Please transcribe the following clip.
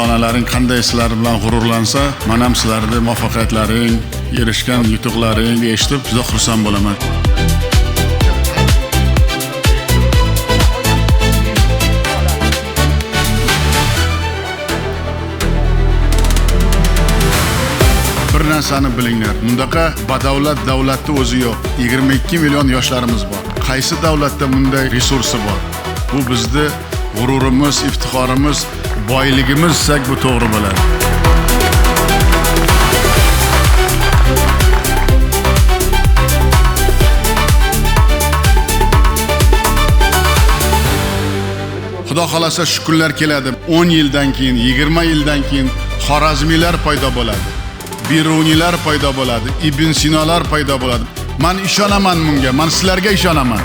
ota-onalaring qanday sizlar bilan g'ururlansa, men ham sizlarning muvaffaqiyatlaring, erishgan yutuqlaring eshitib juda xursand bo'laman. Bir narsani bilinglar, bundaqa badavlat davlatda o'zi yo'q. 22 million yoshlarimiz bor. Qaysi davlatda bunday resursi bor? Bu bizning g'ururimiz, iftixorimiz, boyligimiz desak bu to'g'ri bo'ladi. Xudo xolasa shu kunlar keladi. 10 yildan keyin, 20 yildan keyin Xorazmiylar paydo bo'ladi. Birunilar paydo bo'ladi, Ibn Sinolar paydo bo'ladi. Men ishonaman bunga, men sizlarga ishonaman.